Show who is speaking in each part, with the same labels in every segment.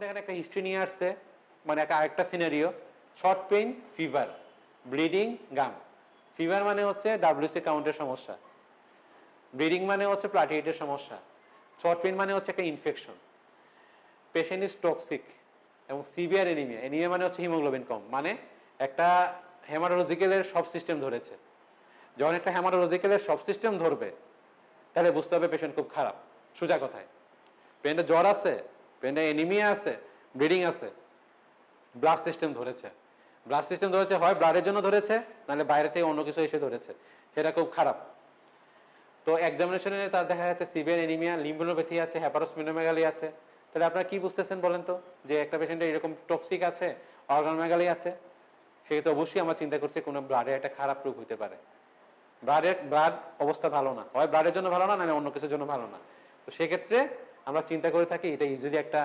Speaker 1: দেখেন একটা হিস্ট্রি নিয়ে আসছে, মানে আরেকটা scenario, short pain, fever, bleeding, gum. Fever মানে হচ্ছে ডাব্লিউসি কাউন্টের সমস্যা, ব্লিডিং মানে হচ্ছে প্লাটিহেটের সমস্যা, শর্ট পেইন মানে হচ্ছে একটা ইনফেকশন, পেশেন্ট ইজ টক্সিক, এবং সিভিয়ার এনিমিয়া। এনিমিয়া মানে হচ্ছে হিমোগ্লোবিন কম, মানে একটা হেমাটোলজিক্যালের সব সিস্টেম ধরেছে। যখন একটা হেমাটোলজিক্যালের সব সিস্টেম ধরবে তাহলে বুঝতে হবে পেশেন্ট খুব খারাপ। সোজা কথায়, পেশেন্টের জ্বর আছে, পেশেন্টের এনিমিয়া আছে, ব্লিডিং আছে, ব্লাড সিস্টেম ধরেছে। ব্লাড সিস্টেম ধরেছে, হয় ব্লাডের জন্য ধরেছে, নাহলে বাইরে থেকে অন্য কিছু এসে ধরেছে, সেটা খুব খারাপ। তো এক্সামিনেশনে তার দেখা যাচ্ছে সিভিয়ার এনিমিয়া, লিম্ফোনোপ্যাথি আছে, হেপাটোস্প্লিনোমেগালি আছে। তাহলে আপনারা কি বুঝতেছেন বলেন তো, যে একটা পেশেন্টের এরকম টক্সিক আছে, অর্গানোমেগালি আছে, সেক্ষেত্রে অবশ্যই আমরা চিন্তা করছি কোনো ব্লাডের একটা খারাপ রোগ হতে পারে। ব্লাড অবস্থা ভালো না, হয় ব্লাডের জন্য ভালো না, নাহলে অন্য কিছুর জন্য ভালো না। তো সেক্ষেত্রে আমরা চিন্তা করে থাকি এটা ইউজুয়ালি একটা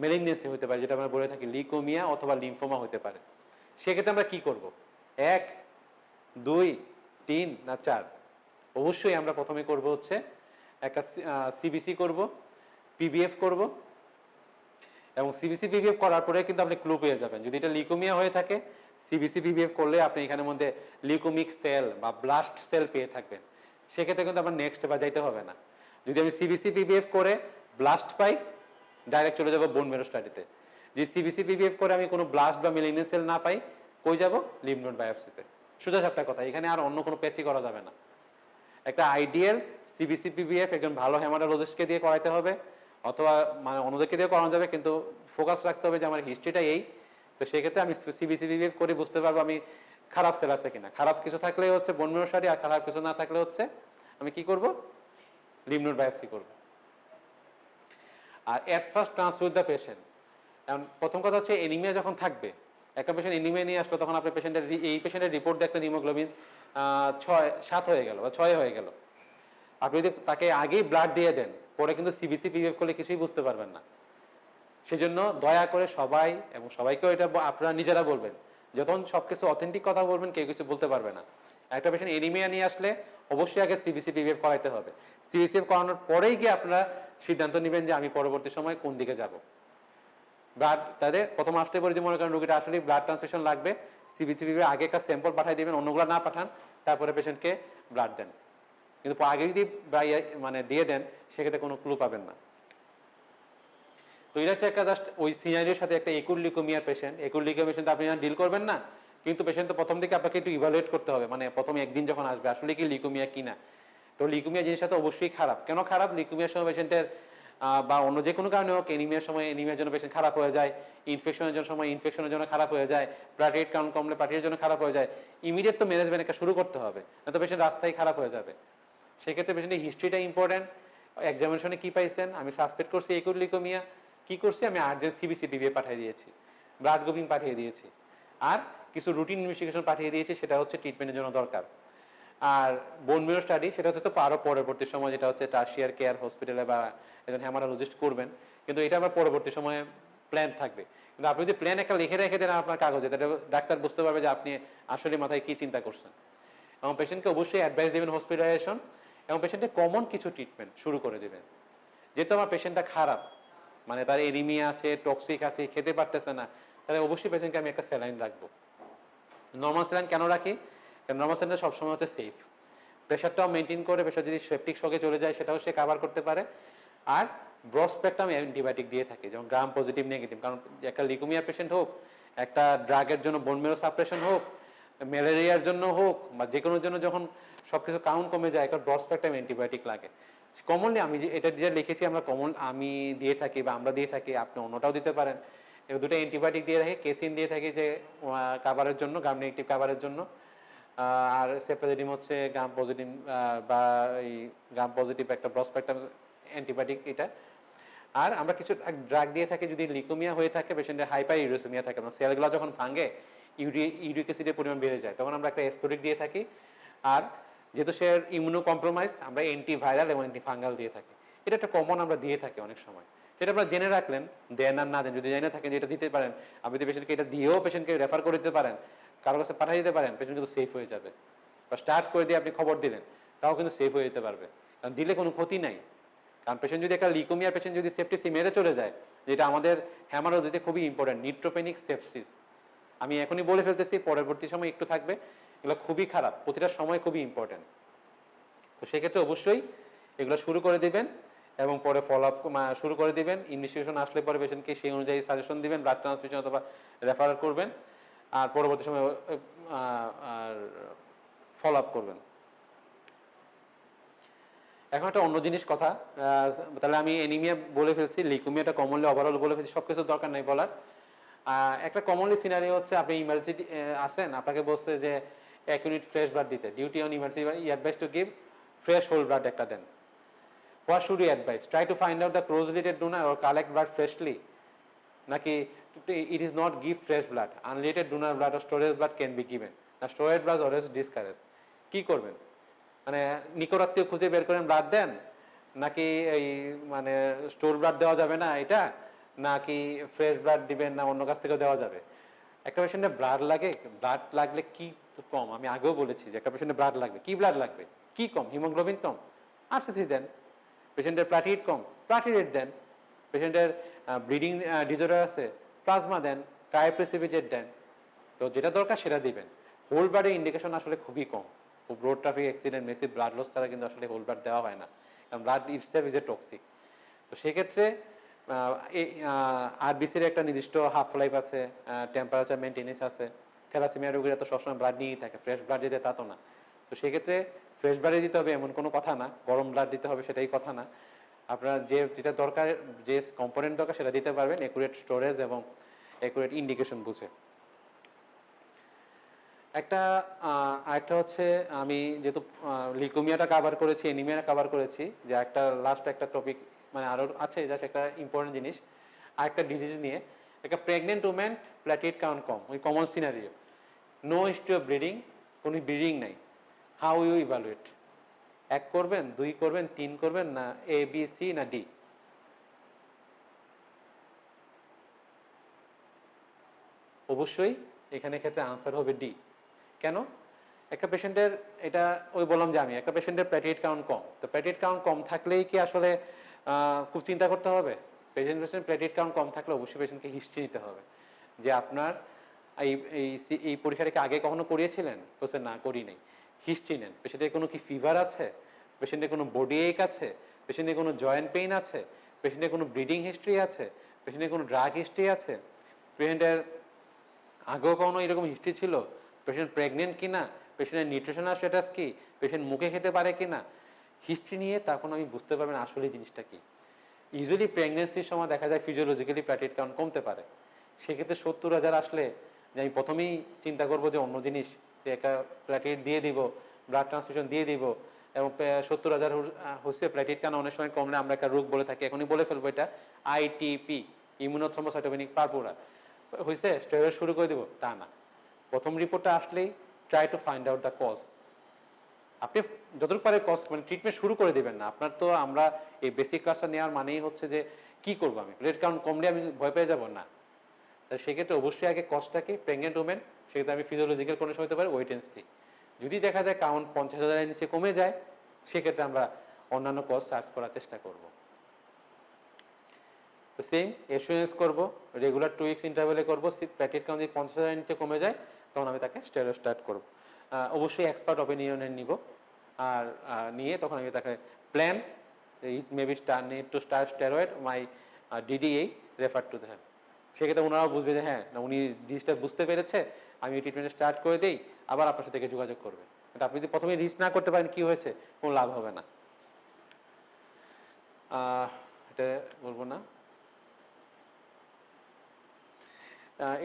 Speaker 1: মেলিগনেন্সি হতে পারে, যেটা আমরা বলে থাকি লিউকোমিয়া অথবা লিম্ফোমা হতে পারে। সেক্ষেত্রে আমরা কি করব? 1, 2, 3 না 4? অবশ্যই আমরা প্রথমে করব হচ্ছে একটা সিবিসি করব, পিবিএফ করব, এবং সিবিসি পিবিএফ করার পরে কিন্তু আপনি ক্লু পেয়ে যাবেন। যদি এটা লিউকোমিয়া হয়ে থাকে, সিবিসি পিবিএফ করলে আপনি এখানের মধ্যে লিউকোমিক সেল বা ব্লাস্ট সেল পেয়ে থাকবেন। সেক্ষেত্রে কিন্তু আমার নেক্সট বা যাইতে হবে না। যদি আমি সিবিসি পিবিএফ করে ব্লাস্ট পাই, ডাইরেক্ট চলে যাব বোন মেরো স্টাডিতে। যদি সিবিসি পিবিএফ করে আমি কোনো ব্লাস্ট বা মেলিগন্যান্ট সেল না পাই, কই যাব? লিম্ফ নোড বায়োপসিতে। সোজা সাপটা কথা, এখানে আর অন্য কোনো পেচি করা যাবে না। একটা আইডিয়াল সিবিসি পিবিএফ একজন ভালো হেমাটোলজিস্টকে দিয়ে করাইতে হবে, অথবা মানে অন্যদেরকে দিয়ে করানো যাবে, কিন্তু ফোকাস রাখতে হবে যে আমার হিস্ট্রিটা এই। তো সেক্ষেত্রে আমি সিবিসি পিবিএফ করে বুঝতে পারবো আমি খারাপ সেল আছে কিনা। খারাপ কিছু থাকলে হচ্ছে বোন মেরো স্টাডি, আর খারাপ কিছু না থাকলে হচ্ছে আমি কি করব? লিম্ফ নোড বায়োপসি করব। আর at first transfer with the patient. এখন প্রথম কথা হচ্ছে এনিমিয়া যখন থাকবে, একটা পেশেন্ট এনিমিয়া নিয়ে আসলো, তখন আপনার পেশেন্টের এই পেশেন্টের রিপোর্ট দেখলেন হিমোগ্লোবিন 7 হয়ে গেল বা 6 হয়ে গেল। আপনি যদি তাকে আগেই ব্লাড দিয়ে দেন, পরে কিন্তু সিবিসি পিবিএফ করলে কিছুই বুঝতে পারবেন না। সেজন্য দয়া করে সবাই, এবং সবাইকেও এটা আপনারা নিজেরা বলবেন, যখন সবকিছু অথেন্টিক কথা বলবেন কেউ কিছু বলতে পারবে না। একটা পেশেন্ট এনিমিয়া নিয়ে আসলে অবশ্যই আগে সিবিসি পিবিএফ করাইতে হবে। সিবিসিএফ করানোর পরেই গিয়ে আপনারা সিদ্ধান্ত নেবেন যে আমি পরবর্তী সময় কোন দিকে যাব। ব্লাড তাদের প্রথম আসতে পারে যে মনে করেন রোগীটা আসলে ব্লাড ট্রান্সফিউশন লাগবে, সিবিসি পিবিএফ আগে একটা স্যাম্পল পাঠিয়ে দিবেন, অন্যগুলো না পাঠান, তারপরে পেশেন্টকে ব্লাড দেন। কিন্তু আগে যদি মানে দিয়ে দেন, সেক্ষেত্রে কোনো ক্লু পাবেন না। তো এটা হচ্ছে একটা জাস্ট ওই সিনারিওর সাথে একটা একুর লিউকোমিয়া পেশেন্ট, একুর লিউকোমিয়া পেশেন্ট আপনি ডিল করবেন না, কিন্তু পেশেন্ট তো প্রথম দিকে আপনাকে একটু ইভালুয়েট করতে হবে, মানে প্রথমে একদিন যখন আসবে আসলে কি লিউকোমিয়া কিনা। তো লিউকোমিয়া জিনিসটা তো অবশ্যই খারাপ। কেন খারাপ? লিউকোমিয়ার সময় পেশেন্টের বা অন্য যে কোনো কারণে হোক, এনিমিয়ার সময় এনিমিয়ার জন্য পেশেন্ট খারাপ হয়ে যায়, ইনফেকশনের জন্য সময় ইনফেকশনের জন্য খারাপ হয়ে যায়, প্লাটিহেট কাউন্ট কমলে প্লাটিহেটের জন্য খারাপ হয়ে যায়। ইমিডিয়েট তো ম্যানেজমেন্ট একটা শুরু করতে হবে, না তো পেশেন্ট রাস্তায় খারাপ হয়ে যাবে। সেক্ষেত্রে পেশেন্টের হিস্ট্রিটা ইম্পর্টেন্ট। এক্সামিনেশনে কি পাইছেন? আমি সাসপেক্ট করছি একুর লিউকোমিয়া, কি করছি আমি আর্জেন্ট সিবিসি পিবিএ পাঠিয়ে দিয়েছি, ব্লাড গ্রুপিং পাঠিয়ে দিয়েছি, আর কিছু রুটিন ইনভেস্টিগেশন পাঠিয়ে দিয়েছি, সেটা হচ্ছে ট্রিটমেন্টের জন্য দরকার। আর বোন মেরো স্টাডি সেটা হচ্ছে তো আরো পরবর্তী সময়, যেটা হচ্ছে টার্সিয়ার কেয়ার হসপিটালে বা একজন হেমাটোলজিস্ট করবেন, কিন্তু এটা আবার পরবর্তী সময়ে প্ল্যান থাকবে। কিন্তু আপনি যদি প্ল্যান একটা লিখে রেখে দেন আপনার কাগজে, তাহলে ডাক্তার বুঝতে পারবে যে আপনি আসলে মাথায় কি চিন্তা করছেন। এবং পেশেন্টকে অবশ্যই অ্যাডভাইস দেবেন হসপিটালাইজেশন, এবং পেশেন্টের কমন কিছু ট্রিটমেন্ট শুরু করে দেবেন। যেহেতু আমার পেশেন্টটা খারাপ, মানে তার এনিমিয়া আছে, টক্সিক আছে, খেতে পারতেছে না, তাহলে অবশ্যই পেশেন্টকে আমি একটা স্যালাইন রাখবো। নর্মাল স্যালাইন কেন রাখি? কারণ নর্মাল স্যালাইন সবসময় হচ্ছে সেফ, প্রেশারটাও মেনটেন করে, প্রেশার যদি সেপটিক শকে চলে যায় সেটাও সে কাভার করতে পারে। আর ব্রড স্পেকট্রাম অ্যান্টিবায়োটিক দিয়ে থাকে, যেমন গ্রাম পজিটিভ নেগেটিভ। কারণ একটা লিউকোমিয়া পেশেন্ট হোক, একটা ড্রাগের জন্য বোন মেরো সাপ্রেশন হোক, ম্যালেরিয়ার জন্য হোক, বা যে কোনোর জন্য যখন সবকিছু কাউন্ট কমে যায়, একটা ব্রড স্পেকট্রাম অ্যান্টিবায়োটিক লাগে। কমনলি আমি যে এটা যে লিখেছি আমরা কমন আমি দিয়ে থাকি বা আমরা দিয়ে থাকি, আপনি অন্যটাও দিতে পারেন। এবার দুটো অ্যান্টিবায়োটিক দিয়ে থাকি, কেসিন দিয়ে থাকি যে কাভারের জন্য, গ্রাম নেগেটিভ কাভারের জন্য, আর সেপ্রাজিডিম হচ্ছে গ্রাম পজিটিভ বা এই গ্রাম পজিটিভ একটা ব্রড স্পেকট্রাম অ্যান্টিবায়োটিক এটা। আর আমরা কিছু ড্রাগ দিয়ে থাকি যদি লিউকোমিয়া হয়ে থাকে, পেশেন্টের হাইপার ইউরেসিমিয়া থাকে, মানে সেলগুলো যখন ভাঙে ইউরিক অ্যাসিডের পরিমাণ বেড়ে যায়, তখন আমরা একটা অ্যাসপিরিক দিয়ে থাকি। আর যেহেতু সে ইমিউনো কম্প্রোমাইজ, আমরা অ্যান্টিভাইরাল এবং অ্যান্টিফাঙ্গাল দিয়ে থাকি। এটা একটা কমন আমরা দিয়ে থাকি অনেক সময়, সেটা আপনারা জেনে রাখলেন, দেন আর না দেন, যদি জেনে থাকেন যে এটা দিতে পারেন, আপনি যদি পেশেন্টকে এটা দিয়েও পেশেন্টকে রেফার করে দিতে পারেন, কারো কাছে পাঠিয়ে দিতে পারেন, পেশেন্ট কিন্তু সেফ হয়ে যাবে। বা স্টার্ট করে দিয়ে আপনি খবর দিলেন, তাও কিন্তু সেফ হয়ে যেতে পারবে, কারণ দিলে কোনো ক্ষতি নাই। কারণ পেশেন্ট যদি একটা লিউকেমিয়া পেশেন্ট যদি সেপ্টিসিমিয়াতে চলে যায়, যেটা আমাদের হেমাটোলজিতে খুবই ইম্পর্টেন্ট, নিউট্রোপেনিক সেপসিস, আমি এখনই বলে ফেলতেছি, পরবর্তী সময় একটু থাকবে, এগুলো খুবই খারাপ, প্রতিটা সময় খুবই ইম্পর্টেন্ট। তো সেক্ষেত্রে অবশ্যই এগুলো শুরু করে দিবেন এবং পরে ফলো আপ শুরু করে দিবেন। ইনভেস্টিগেশন আসলে পরে পেশেন্টকে সেই অনুযায়ী সাজেশন দিবেন, ব্লাড ট্রান্সফিউশন অথবা রেফার করবেন, আর পরবর্তী সময় আর ফলো আপ করবেন। এখন একটা অন্য জিনিস কথা, তাহলে আমি এনিমিয়া বলে ফেলছি, লিউকেমিয়াটা কমনলি ওভারঅল বলে ফেলছি, সব কিছু দরকার নেই বলার। একটা কমনলি সিনারিও হচ্ছে আপনি ইমার্জেন্সি আসেন, আপনাকে বলছে যে 1 ইউনিট ফ্রেশ ব্লাড দিতে, duty on emergency advice to give fresh whole blood একটা দেন। What should you advise? Try to find out the close-related donor or collect blood freshly. নাকি it is not give fresh blood. Unrelated donor blood or storage blood can be given. Now storage blood always discouraged. কি করবেন? মানে নিকটাত্মীয় খুঁজে বের করেন blood দেন, নাকি এই মানে স্টোর ব্লাড দেওয়া যাবে না এটা, নাকি ফ্রেশ ব্লাড দিবেন, না অন্য কাছ থেকে দেওয়া যাবে? একটা পেশেন্টের ব্লাড লাগে, ব্লাড লাগলে কি কম, আমি আগেও বলেছি যে একটা পেশেন্টের ব্লাড লাগবে, কি ব্লাড লাগবে, কি কম, হিমোগ্লোবিন কম, আরসিসি দেন। পেশেন্টের প্লাটিলেট কম, প্লাটিলেট দেন। পেশেন্টের ব্লিডিং ডিজর্ডার আছে, প্লাজমা দেন, ক্রায়োপ্রেসিপিটেট দেন। তো যেটা দরকার সেটা দিবেন। হোল ব্লাডের ইন্ডিকেশন আসলে খুবই কম। Road traffic accident, massive blood loss ছাড়া কিন্তু আসলে হোল ব্লাড দেওয়া হয় না, কারণ blood itself is a toxic. তো সেক্ষেত্রে আরবিসির একটা নির্দিষ্ট হাফ লাইফ আছে, টেম্পারেচার মেনটেনেন্স আছে। থ্যালাসেমিয়া রোগীরা তো সবসময় ব্লাড নিয়েই থাকে, ফ্রেশ ব্লাড দিতে তা তো না। তো সেক্ষেত্রে ফ্রেশ ব্লাডে দিতে হবে এমন কোনো কথা না, গরম ব্লাড দিতে হবে সেটাই কথা না। আপনার যেটা দরকার, যে কম্পোনেন্ট দরকার সেটা দিতে পারবেন, একুরেট স্টোরেজ এবং একুরেট ইন্ডিকেশন বুঝে। আরেকটা হচ্ছে, আমি যেহেতু লিউকেমিয়াটা কভার করেছি, এনিমিয়াটা কভার করেছি, যে একটা লাস্ট একটা টপিক মানে আরো আছে, জাস্ট একটা ইম্পর্টেন্ট জিনিস, আরেকটা ডিজিজ নিয়ে। একটা প্রেগনেন্ট উমেন প্ল্যাটেলেট কাউন্ট কম, ওই common scenario, no history of bleeding, কোনো ব্লিডিং নাই, হাউ ইউ ইভালুয়েট? 1 করবেন, 2 করবেন, 3 করবেন, না এ বি সি না ডি? অবশ্যই এখানে ক্ষেত্রে আনসার হবে ডি। কেন? একটা পেশেন্টের, এটা ওই বললাম যে আমি একটা পেশেন্টের প্ল্যাটেলেট কাউন্ট কম, তো প্ল্যাটেলেট কাউন্ট কম থাকলেই কি আসলে খুব চিন্তা করতে হবে? পেশেন্ট প্ল্যাটেলেট কাউন্ট কম থাকলে অবশ্যই পেশেন্টকে হিস্ট্রি নিতে হবে, যে আপনার এই এই পরীক্ষাটা কি আগে কখনো করিয়েছিলেন? বলছে না, করি নাই। হিস্ট্রি নেন, পেশেন্টের কোনো কি ফিভার আছে, পেশেন্টের কোনো বডি এক আছে, পেশেন্টের কোনো জয়েন্ট পেইন আছে, পেশেন্টের কোনো ব্লিডিং হিস্ট্রি আছে, পেশেন্টের কোনো ড্রাগ হিস্ট্রি আছে, পেশেন্টের আগেও কখনো এরকম হিস্ট্রি ছিল, পেশেন্ট প্রেগনেন্ট কিনা, পেশেন্টের নিউট্রিশনাল স্ট্যাটাস কি, পেশেন্ট মুখে খেতে পারে কিনা, হিস্ট্রি নিয়ে তখন আমি বুঝতে পারবেন আসলে জিনিসটা কি। ইউজুয়ালি প্রেগনেন্সির সময় দেখা যায় ফিজিওলজিক্যালি প্ল্যাটেলেট কাউন্ট কমতে পারে, সেক্ষেত্রে 70,000 আসলে যে আমি প্রথমেই চিন্তা করবো যে অন্য জিনিস, যে একটা প্ল্যাটেলেট দিয়ে দিব, ব্লাড ট্রান্সফিউশন দিয়ে দিব, এবং 70,000 হচ্ছে প্ল্যাটেলেট কাউন্ট অনেক সময় কমলে আমরা একটা রোগ বলে থাকি, এখনই বলে ফেলবো, এটা আইটিপি, ইমিউনোথ্রম্বোসাইটোপেনিক পারপুরা হয়েছে, স্টেরয়েড শুরু করে দিব, তা না। প্রথম রিপোর্টটা আসলেই try to find out the cause. আপনি যতটুকু পারে কজ মানে ট্রিটমেন্ট শুরু করে দিবেন না। আপনার তো আমরা এই বেসিক ক্লাসটা নেওয়ার মানেই হচ্ছে যে কি করবো, আমি প্লেট কাউন্ট কমলে আমি ভয় পেয়ে যাবো না। সেক্ষেত্রে অবশ্যই আগে কজটাকে, প্রেগনেন্ট ওমেন, সেক্ষেত্রে আমি ফিজিওলজিক্যাল কন্ডিশন হতে পারে, ওয়েট এন্ড সি। যদি দেখা যায় কাউন্ট 50,000-এর নিচে কমে যায়, সেক্ষেত্রে আমরা অন্যান্য কজ সার্চ করার চেষ্টা করব। তো সেম এসুরেন্স করবো, রেগুলার 2 উইকস ইন্টারভ্যালে করবো। প্ল্যাটেলেট কাউন্ট যদি 50,000-এর নিচে কমে যায়, তখন আমি তাকে স্টেরয়েড স্টার্ট করবো। অবশ্যই এক্সপার্ট অপিনিয়নের নিব, আর নিয়ে তখন আমি তাকে plan is maybe need to start steroid my DDA refer to them. সেক্ষেত্রে ওনারাও বুঝবে যে হ্যাঁ, না উনি জিনিসটা বুঝতে পেরেছে, আমি ট্রিটমেন্ট স্টার্ট করে দিই, আবার আপনার সাথে যোগাযোগ করবে। কিন্তু আপনি যদি প্রথমে রিস্ক না করতে পারেন, কি হয়েছে, কোনো লাভ হবে না। এটা বলবো না,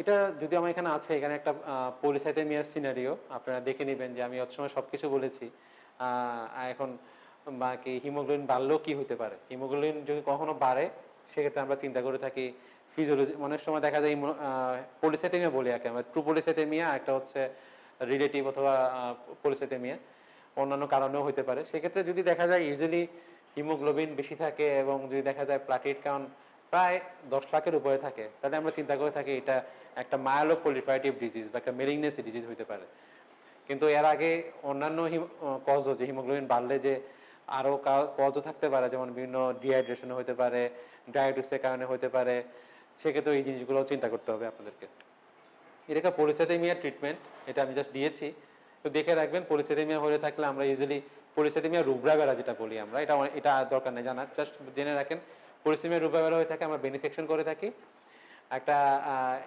Speaker 1: এটা যদি আমার এখানে আছে, এখানে একটা পলিসাইথেমিয়ার সিনারিও আপনারা দেখে নেবেন, যে আমি অত সময় সবকিছু বলেছি। এখন বাকি হিমোগ্লোবিন বাড়লেও কি হতে পারে, হিমোগ্লোবিন যদি কখনো বাড়ে, সেক্ষেত্রে আমরা চিন্তা করে থাকি ফিজিওলজি, অনেক সময় দেখা যায় পলিসাইথেমিয়া বলি একে আমরা, ট্রু পলিসাইথেমিয়া, একটা হচ্ছে রিলেটিভ অথবা পলিসাইথেমিয়া, অন্যান্য কারণেও হতে পারে। সেক্ষেত্রে যদি দেখা যায় ইউজুয়ালি হিমোগ্লোবিন বেশি থাকে, এবং যদি দেখা যায় প্লাটেলেট কাউন্ট প্রায় 10 লাখের উপরে থাকে, তাহলে আমরা চিন্তা করে থাকি এটা একটা মায়োলোপ্রলিফারেটিভ ডিজিজ বা একটা মেলিগনেন্সি ডিজিজ হতে পারে। কিন্তু এর আগে অন্যান্য কজ, যে হিমোগ্লোবিন বাড়লে যে আরও কজও থাকতে পারে, যেমন বিভিন্ন ডিহাইড্রেশন হতে পারে, ডায়াবেটিসের কারণে হতে পারে, সেক্ষেত্রে এই জিনিসগুলো চিন্তা করতে হবে আপনাদেরকে। এটা পলিস্যাথেমিয়া ট্রিটমেন্ট, এটা আমি জাস্ট দিয়েছি, তো দেখে রাখবেন। পলিস্যাথেমিয়া হয়ে থাকলে আমরা ইউজুয়ালি পলিস্যাথেমিয়া রুব্রা বেড়া যেটা বলি আমরা, এটা দরকার নেই জানার, জাস্ট জেনে রাখেন পলিস্যাথেমিয়া রুব্রা বেড়া হয়ে থাকে আমরা বেনিসেকশন করে থাকি, একটা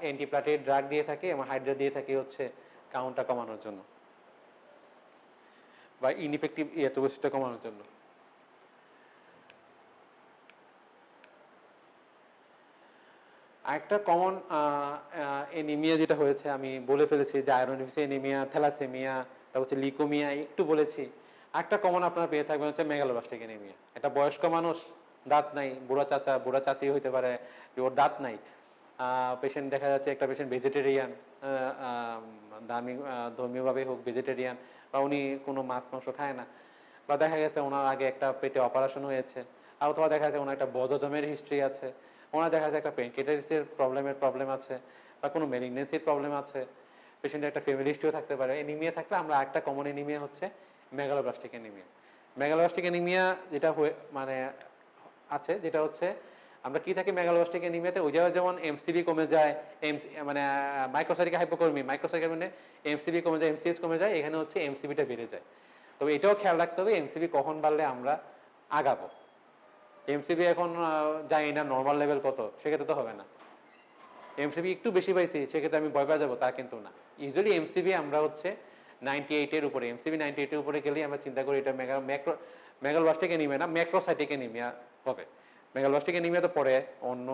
Speaker 1: অ্যান্টিপ্লাটেড ড্রাগ দিয়ে থাকি এবং হাইড্রা দিয়ে থাকি হচ্ছে কাউন্টটা কমানোর জন্য বা ইনইফেক্টিভ এরিথ্রোপয়েটিসটা কমানোর জন্য। আরেকটা কমন এনিমিয়া যেটা হয়েছে আমি বলে ফেলেছি, যে আয়রন ডেফিসিয়েন্সি এনিমিয়া, থ্যালাসেমিয়া, তারপর হচ্ছে লিকোমিয়া একটু বলেছি। আরেকটা কমন আপনারা পেয়ে থাকবেন হচ্ছে মেগালোব্লাস্টিক এনিমিয়া। এটা বয়স্ক মানুষ, দাঁত নাই, বুড়া চাচি হইতে পারে, ওর দাঁত নাই, পেশেন্ট দেখা যাচ্ছে একটা পেশেন্ট ভেজিটেরিয়ান, ধর্মীয়ভাবে হোক ভেজিটেরিয়ান, বা উনি কোনো মাছ মাংস খায় না, বা দেখা গেছে ওনার আগে একটা পেটে অপারেশন হয়েছে, অথবা দেখা যাচ্ছে ওনার একটা বদহজমের হিস্ট্রি আছে, ওনার দেখা যাচ্ছে একটা পেনক্রিয়াটাইটিসের প্রবলেম আছে, বা কোনো মেলিগনেন্সির প্রবলেম আছে, পেশেন্টের একটা ফ্যামিলি হিস্ট্রিও থাকতে পারে। এনিমিয়া থাকলে আমরা একটা কমন এনিমিয়া হচ্ছে মেগালোব্লাস্টিক এনিমিয়া। মেগালোব্লাস্টিক এনিমিয়া যেটা মানে আছে, যেটা হচ্ছে আমরা কি থাকি মেগালোব্লাস্টিক এনিমিয়াতে, ওই জায়গায় যেমন এমসিবি কমে যায়, মানে মাইক্রোসাইটিক হাইপোক্রোমি, মাইক্রোসাইটিক মানে এমসিবি কমে যায়, এমসিএইচ কমে যায়, এখানে হচ্ছে এমসিবিটা বেড়ে যায়। তবে এটাও খেয়াল রাখতে হবে এমসিবি কখন বাড়লে আমরা আগাবো। এমসিবি এখন জানি না নর্মাল লেভেল কত, সেক্ষেত্রে তো হবে না। এমসিবি একটু বেশি পাইছি সেক্ষেত্রে আমি ভয় পেয়ে যাবো, তা কিন্তু না। ইউজুয়ালি এমসিবি আমরা হচ্ছে 98 এর উপরে, এমসিবি 98 এর উপরে গেলেই আমরা চিন্তা করি এটা মেগালোব্লাস্টিক এনিমিয়া না, ম্যাক্রোসাইটিক এনিমিয়া হবে। মেগালোব্লাস্টিক এনিমিয়া তো পরে অন্য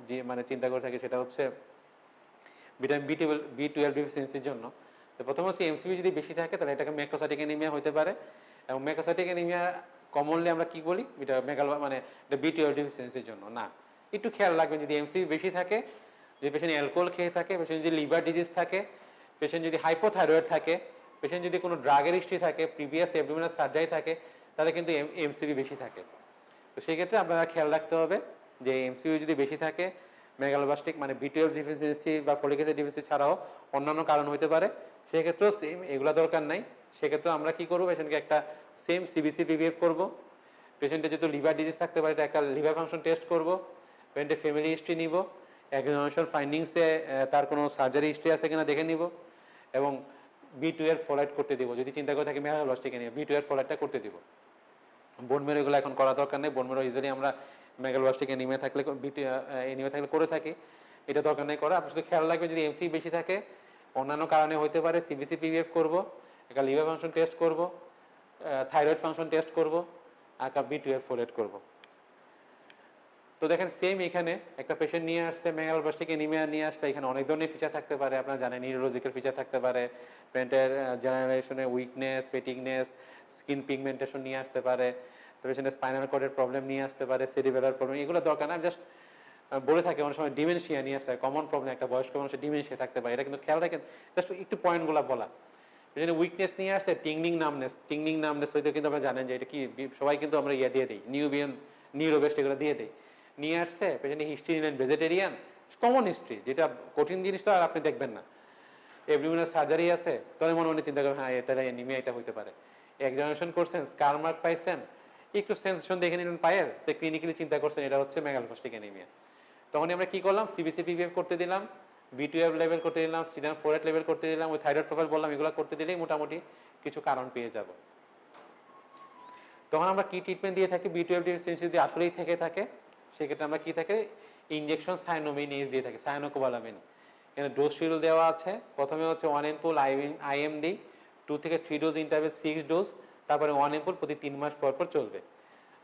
Speaker 1: যে মানে চিন্তা করে থাকি সেটা হচ্ছে ভিটামিন বি টুয়েলভ ডেফিসিয়েন্সির জন্য। তো প্রথম হচ্ছে এমসিবি যদি বেশি থাকে তাহলে এটাকে ম্যাক্রোসাইটিক এনিমিয়া হতে পারে, এবং ম্যাক্রোসাইটিক এনিমিয়া কমনলি আমরা কি বলি, এটা মানে এটা বি টুয়েলভ ডেফিসিয়েন্সির জন্য না। একটু খেয়াল রাখবেন যদি এমসিবি বেশি থাকে, যদি পেশেন্ট অ্যালকোহল খেয়ে থাকে, পেশেন্ট যদি লিভার ডিজিজ থাকে, পেশেন্ট যদি হাইপোথাইরয়েড থাকে, পেশেন্ট যদি কোনো ড্রাগের হিস্ট্রি থাকে, প্রিভিয়াস অ্যাবডোমিনাল সার্জারি থাকে, তাহলে কিন্তু এমসিবি বেশি থাকে। তো সেই ক্ষেত্রে আপনারা খেয়াল রাখতে হবে যে এমসিবি যদি বেশি থাকে, মেগালোব্লাস্টিক মানে বি টুয়েলভ ডিফিসিয়েন্সি বা ফলিক অ্যাসিড ডিফিসিয়েন্সি ছাড়াও অন্যান্য কারণ হতে পারে, সেক্ষেত্রেও সেম এগুলো দরকার নাই। সেক্ষেত্রে আমরা কি করবো, পেশেন্টকে একটা সেম সিবিসি পিভিএফ করবো। পেশেন্টের যেহেতু লিভার ডিজিজ থাকতে পারে, একটা লিভার ফাংশন টেস্ট করবো, পেশেন্টের ফ্যামিলি হিস্ট্রি নিব, এক্সামিনেশন ফাইন্ডিংসে তার কোনো সার্জারি হিস্ট্রি আছে কিনা দেখে নিব, এবং বি টুয়েলভ ফলাইট করতে দিব। যদি চিন্তা করে থাকি মেগালোব্লাস্টিকে নিয়ে বি টুয়েলভ ফলাইটটা করতে দিব। বোন মেরো এগুলো এখন করা দরকার নেই, বোন মেরো ইউজুয়ালি আমরা মেগালোব্লাস্টিক এনিমিয়া থাকলে করে থাকি, এটা দরকার নেই করা। আপনি শুধু খেয়াল রাখবেন যদি এমসি বেশি থাকে, অন্যান্য কারণে হতে পারে, সিবিসি পিভিএফ করবো, একটা লিভার ফাংশন টেস্ট করবো, থাইরয়েড ফাংশন টেস্ট করবো, আর একটা বি টুয়েলভ ফোলেট করবো। তো দেখেন সেম এখানে একটা পেশেন্ট নিয়ে আসছে মেগালোব্লাস্টিক এনিমিয়া নিয়ে আসলে, এখানে অনেক ধরনের ফিচার থাকতে পারে, আপনারা জানেন নিউরোলজিক্যাল ফিচার থাকতে পারে, পেশেন্টের জেনারেশনের উইকনেস, ফেটিকনেস, স্কিন পিগমেন্টেশন নিয়ে আসতে পারে, তো পেশেন্টের স্পাইনাল কর্ডের প্রবলেম নিয়ে আসতে পারে, সেরিবেলার প্রবলেম, এগুলো দরকার না। জাস্ট বলে থাকে অনেক সময় ডিমেনশিয়া নিয়ে আসতে হয়, কমন প্রবলেম একটা বয়স্ক মানুষের ডিমেনশিয়া থাকতে পারে, এটা কিন্তু খেয়াল রাখেন, জাস্ট একটু পয়েন্টগুলো বলা। পেশেন্টের উইকনেস নিয়ে আসছে, টিংনিং নামনেস হয়তো কিন্তু আপনারা জানেন যে এটা কি, সবাই কিন্তু আমরা ইয়ে দিয়ে দিই, নিউরোবেস্ট এগুলো দিয়ে দিই। নিয়ে আসছে পেশেন্টের হিস্ট্রি নিলেন ভেজিটেরিয়ান, কমন হিস্ট্রি, যেটা কঠিন জিনিস তো আর আপনি দেখবেন না, এভরিমিনার সার্জারি আছে, তাহলে মনে চিন্তা করবেন হ্যাঁ তাহলে এনিমিয়া এটা হইতে পারে। এক্সামিনেশন করছেন, স্কার মার্ক পাইছেন, একটু সেন্সেশন দেখে নিলেন পায়ের, তো ক্লিনিক্যালি চিন্তা করছেন এটা হচ্ছে মেগালোব্লাস্টিক এনিমিয়া। তখন আমরা কি করলাম, সিবিসি পিভিএফ করতে দিলাম, বি টুয়েলভ লেভেল করতে দিলাম, সিরাম ফোলেট লেভেল করতে দিলাম, ওই থাইরয়েড প্রোফাইল বললাম, এগুলো করতে দিলেই মোটামুটি কিছু কারণ পেয়ে যাব। তখন আমরা কি ট্রিটমেন্ট দিয়ে থাকি, বি টুয়েলভ ডেফিসিয়েন্সি যদি আসলেই থেকে থাকে, সেক্ষেত্রে আমরা কি থাকে, ইনজেকশন সায়ানোমিন দিয়ে থাকি, সায়ানোকোবালামিন। এখানে ডোজ শিডিউল দেওয়া আছে, প্রথমে হচ্ছে 1 এমপুল আইএমডি, 2 থেকে 3 ডোজ ইন্টারভেল 6 ডোজ, তারপরে 1 এমপুল প্রতি 3 মাস পর পর চলবে।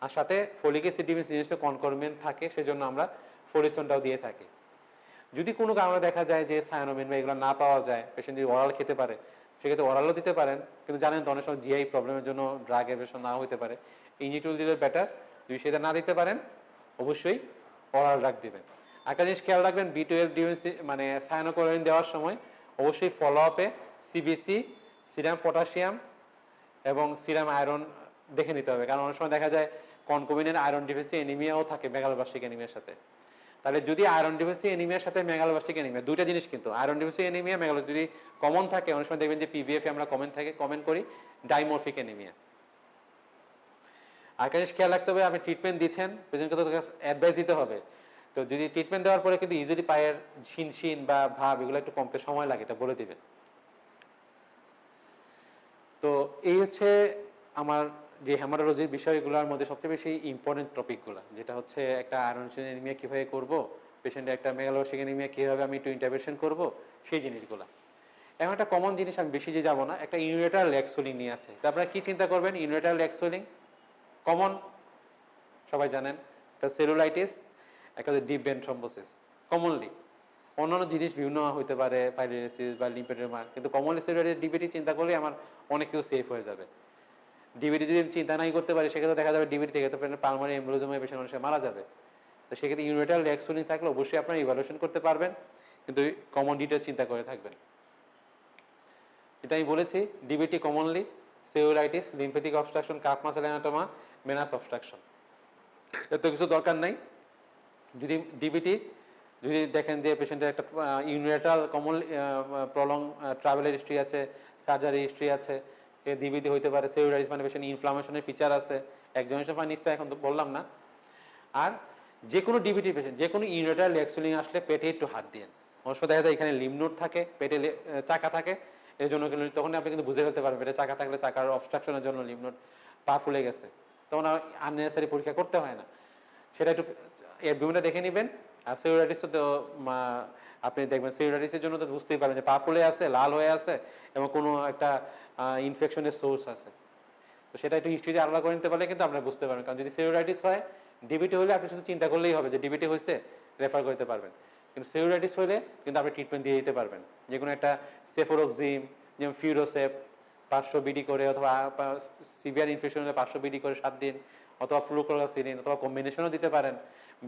Speaker 1: আর সাথে ফলিক অ্যাসিড জিনিসটা কনকর্মেন্ট থাকে, সেজন্য আমরা ফলিসনটাও দিয়ে থাকি। যদি কোনো কারণে দেখা যায় যে সায়ানোমিন বা এগুলো না পাওয়া যায়, পেশেন্ট যদি ওরাল খেতে পারে, সেক্ষেত্রে ওরালও দিতে পারেন, কিন্তু জানেন তো অনেক সময় জিআই প্রবলেমের জন্য ড্রাগ অ্যাবজর্পশন না হতে পারে, ইনজেক্টেবল দিলে বেটার। যদি সেটা না দিতে পারেন অবশ্যই ওরাল ড্রাগ দিবেন। একটা জিনিস খেয়াল রাখবেন, বি টুয়েলভ মানে সায়ানোকোবালামিন দেওয়ার সময় অবশ্যই ফলো আপে সিবিসি, সিরাম পটাশিয়াম এবং সিরাম আয়রন দেখে নিতে হবে, কারণ অনেক সময় দেখা যায় কনকোমিনের আয়রন ডিফিসিয়েন্সি এনিমিয়াও থাকে মেগালোব্লাস্টিক এনিমিয়ার সাথে। তাহলে যদি আয়রন ডিফিসিয়েন্সি এনিমিয়ার সাথে মেগালোব্লাস্টিক এনিমিয়া, দুইটা জিনিস কিন্তু আয়রন ডিফিসিয়েন্সি এনিমিয়া মেগালো যদি কমন থাকে, অনেক সময় দেখবেন যে পিভিএফ আমরা কমেন্ট করি ডাইমরফিক এনিমিয়া। আরেকটা জিনিস খেয়াল রাখতে হবে, আপনি ট্রিটমেন্ট দিচ্ছেন, পেশেন্টকে তো অ্যাডভাইস দিতে হবে। তো যদি ট্রিটমেন্ট দেওয়ার পরে কিন্তু ইউজুয়ালি পায়ের শিন বা ভাব এগুলো একটু কমতে সময় লাগে, এটা বলে দিবেন। তো এই হচ্ছে আমার যে হেমাটোলজির বিষয়গুলোর মধ্যে সবচেয়ে বেশি ইম্পর্টেন্ট টপিকগুলো, যেটা হচ্ছে একটা আয়রন অ্যানিমিয়া কীভাবে করবো, পেশেন্টের একটা মেগালোসিক অ্যানিমিয়া কীভাবে আমি একটু ইন্টারভেনশন করবো, সেই জিনিসগুলো। এখন একটা কমন জিনিস, আমি বেশি যে যাবো না, একটা ইউরেটার লেগ সোলিং নিয়ে আছে। তো আপনারা কী চিন্তা করবেন? ইউরেটার লেগ সোলিং কমন, সবাই জানেন, একটা সেলুলাইটিস, একটা হচ্ছে ডিপ ভেন থ্রম্বোসিস কমনলি। অন্যান্য জিনিস বিভিন্ন হইতে পারে, পাইলোরিয়াসিস বা লিম্ফেডেমা, কিন্তু কমনলি সেলুলাইটিস ডিবিটি চিন্তা করলে আমার অনেক কিছু সেফ হয়ে যাবে। ডিবিটি যদি চিন্তা নাই করতে পারি, সেক্ষেত্রে দেখা যাবে ডিবিটি থেকে পালমারি এমবোলিজম হয়ে পেশেন্ট মানুষের মারা যাবে। তো সেক্ষেত্রে ইউরেটার লেগ সোলিং থাকলে অবশ্যই আপনারা ইভালুয়েশন করতে পারবেন, কিন্তু কমন ডিটেল চিন্তা করে থাকবেন। এটা আমি বলেছি, ডিবিটি commonly cellulitis, lymphatic obstruction, calf muscle haematoma, venous obstruction, এত কিছু দরকার নাই। যদি ডিবিটি যদি দেখেন যে পেশেন্টের একটা ইউনিলেটারাল কমন প্রলং ট্রাভেলের হিস্ট্রি আছে, সার্জারি হিস্ট্রি আছে, ডিবিটি হইতে পারে, সেলুলাইটিস মানে পেশেন্ট ইনফ্লামেশনের ফিচার আছে, একজনের ফাইনিসটা এখন তো বললাম না। আর যে কোনো ডিবিটি পেশেন্ট, যে কোনো ইউনিলেটারাল লেগ সোলিং আসলে পেটে একটু হাত দিন। অবশ্য দেখা যায় এখানে লিম্ফ নোড থাকে, পেটে চাকা থাকে, এর জন্য কিন্তু তখন আপনি কিন্তু বুঝে ফেলতে পারবেন পেটে চাকা থাকলে চাকার অবস্ট্রাকশনের জন্য লিম্ফ নোড পা ফুলে গেছে, তখন আননেসেসারি পরীক্ষা করতে হয় না। সেটা একটু অ্যাবডোমেনটা দেখে নেবেন। আর সেলুলাইটিস তো আপনি দেখবেন সেলুলাইটিসের জন্য তো বুঝতেই পারবেন যে পা ফুলে আছে, লাল হয়ে আছে এবং কোনো একটা ইনফেকশনের সোর্স আছে। তো সেটা একটু হিস্ট্রি আলাদা করে নিতে পারলে কিন্তু আপনারা বুঝতে পারবেন। কারণ যদি সেলুলাইটিস হয়, ডিবিটি হলে আপনি শুধু চিন্তা করলেই হবে যে ডিবিটি হয়েছে, রেফার করতে পারবেন। কিন্তু সেলুলাইটিস হলে কিন্তু আপনি ট্রিটমেন্ট দিয়ে দিতে পারবেন। যে কোনো একটা সেফোরক্সিম, যেমন ফিউরোসেপ 500 বিডি করে, অথবা সিভিয়ার ইনফেকশন হলে 500 বিডি করে 7 দিন, অথবা ফ্লুক্লোরাসিলিন, অথবা কম্বিনেশনও দিতে পারেন,